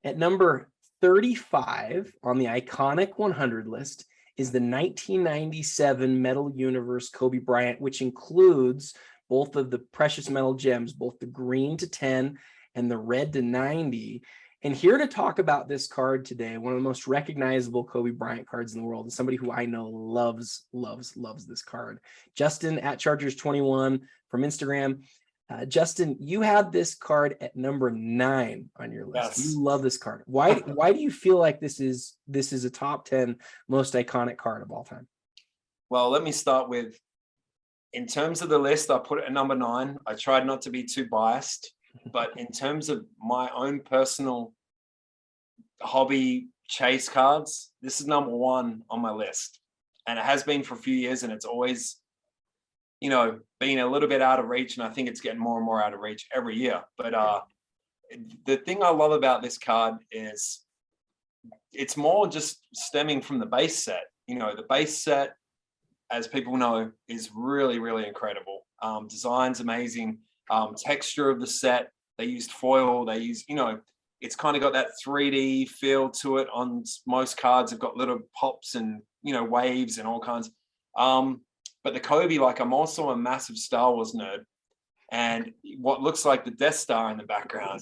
At number 35 on the iconic 100 list is the 1997 Metal Universe Kobe Bryant, which includes both of the precious metal gems, both the green to 10 and the red to 90. And here to talk about this card today, one of the most recognizable Kobe Bryant cards in the world, and somebody who I know loves this card, Justin at Chargers21 from Instagram. Justin, you had this card at number 9 on your list. Yes. You love this card. Why do you feel like this is a top 10 most iconic card of all time? Well, let me start with, in terms of the list, I put it at number 9. I tried not to be too biased, but in terms of my own personal hobby chase cards, this is number 1 on my list. And it has been for a few years, and it's always, you know, being a little bit out of reach, and I think it's getting more and more out of reach every year. But the thing I love about this card is it's more just stemming from the base set. You know, the base set, as people know, is really, really incredible. Design's amazing. Texture of the set, they used foil, they used, you know, it's kind of got that 3D feel to it. On most cards, have got little pops and, you know, waves and all kinds. But the Kobe, like, I'm also a massive Star Wars nerd, and what looks like the Death Star in the background,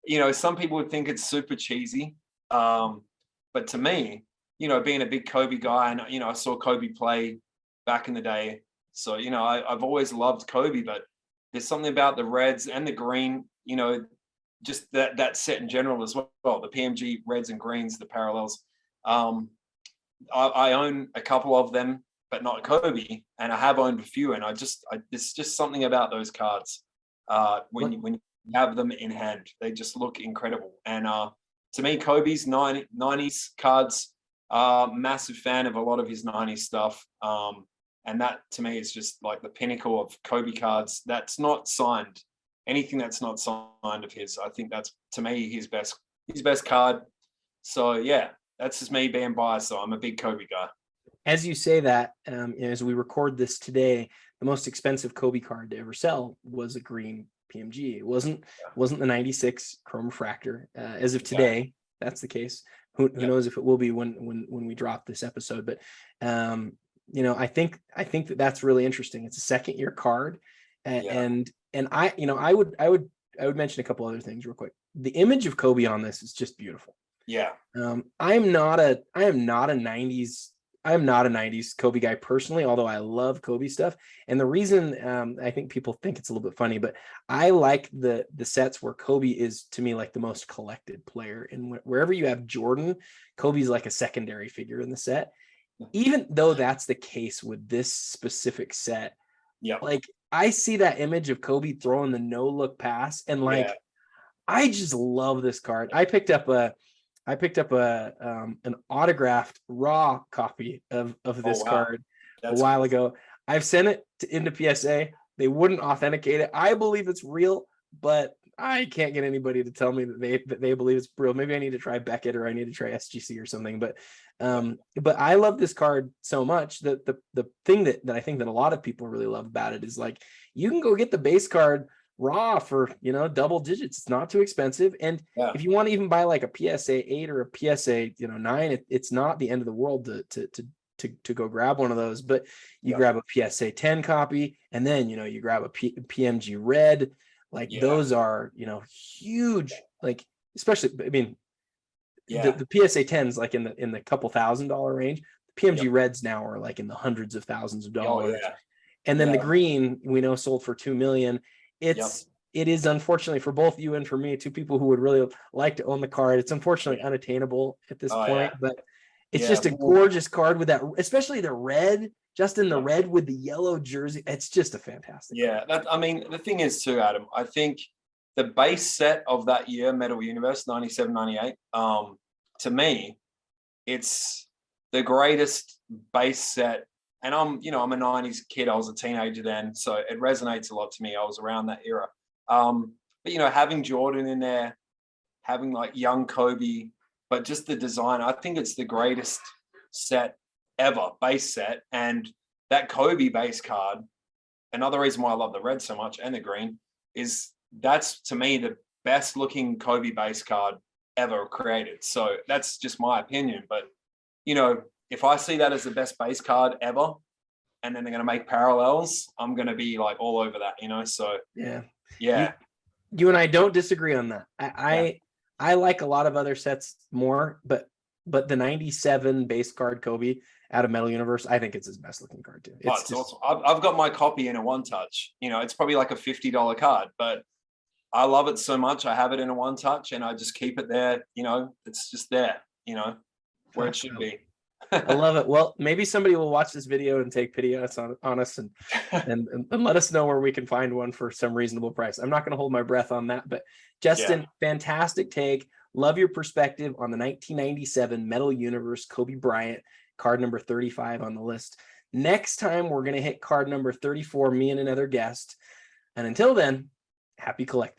you know, some people would think it's super cheesy. But to me, you know, being a big Kobe guy, and, you know, I saw Kobe play back in the day. So, you know, I've always loved Kobe, but there's something about the reds and the green, you know, just that set in general as well. The PMG reds and greens, the parallels. I own a couple of them, but not Kobe, and I have owned a few, and it's just something about those cards. When you have them in hand, they just look incredible. And to me, Kobe's 90s cards, massive fan of a lot of his 90s stuff. And that, to me, is just like the pinnacle of Kobe cards. That's not signed. Anything that's not signed of his, I think that's, to me, his best card. So yeah, that's just me being biased. So I'm a big Kobe guy. As you say that, as we record this today, the most expensive Kobe card to ever sell was a green PMG. It wasn't the 96 Chrome Refractor. As of today, that's the case. Who knows if it will be when we drop this episode? But you know, I think that's really interesting. It's a second year card, and I would mention a couple other things real quick. The image of Kobe on this is just beautiful. Yeah. I am not a 90s Kobe guy personally, although I love Kobe stuff. And the reason I think people think it's a little bit funny, but I like the sets where Kobe is, to me, like the most collected player. And wherever you have Jordan, Kobe's like a secondary figure in the set. Even though that's the case with this specific set, like I see that image of Kobe throwing the no-look pass, and like I just love this card. I picked up an autographed raw copy of this card a while ago. I've sent it into PSA. They wouldn't authenticate it. I believe it's real, but I can't get anybody to tell me that they believe it's real. Maybe I need to try Beckett, or I need to try SGC or something. But I love this card so much that the thing that I think that a lot of people really love about it is, like, you can go get the base card raw for, you know, double digits. It's not too expensive. And if you want to even buy like a PSA 8 or a PSA 9, it's not the end of the world to go grab one of those. But you grab a PSA 10 copy, and then, you know, you grab a PMG red. Like those are, you know, huge. Like, especially, I mean, the PSA 10s like in the couple $1,000 range. The PMG reds now are like in the hundreds of thousands of dollars. And then the green, we know, sold for $2 million. It is, unfortunately, for both you and for me, two people who would really like to own the card, it's unfortunately unattainable at this point. But it's just a gorgeous card with that, especially the red. Justin, the red with the yellow jersey. It's just a fantastic card. I mean, the thing is too, Adam, I think the base set of that year, Metal Universe 97, 98, to me, it's the greatest base set. And I'm a 90s kid. I was a teenager then, so it resonates a lot to me. I was around that era. But, you know, having Jordan in there, having like young Kobe, but just the design, I think it's the greatest set ever, base set. And that Kobe base card, another reason why I love the red so much and the green, is that's, to me, the best looking Kobe base card ever created. So that's just my opinion. But, you know, if I see that as the best base card ever, and then they're going to make parallels, I'm going to be like all over that, you know? So yeah. You and I don't disagree on that. I like a lot of other sets more, but the 97 base card Kobe out of Metal Universe, I think it's his best looking card too. It's just awesome. I've got my copy in a one touch. You know, it's probably like a $50 card, but I love it so much. I have it in a one touch and I just keep it there. You know, it's just there, you know, where it should be. I love it. Well, maybe somebody will watch this video and take pity on us and let us know where we can find one for some reasonable price. I'm not going to hold my breath on that, but Justin, fantastic take. Love your perspective on the 1997 Metal Universe Kobe Bryant, card number 35 on the list. Next time, we're going to hit card number 34, me and another guest. And until then, happy collecting.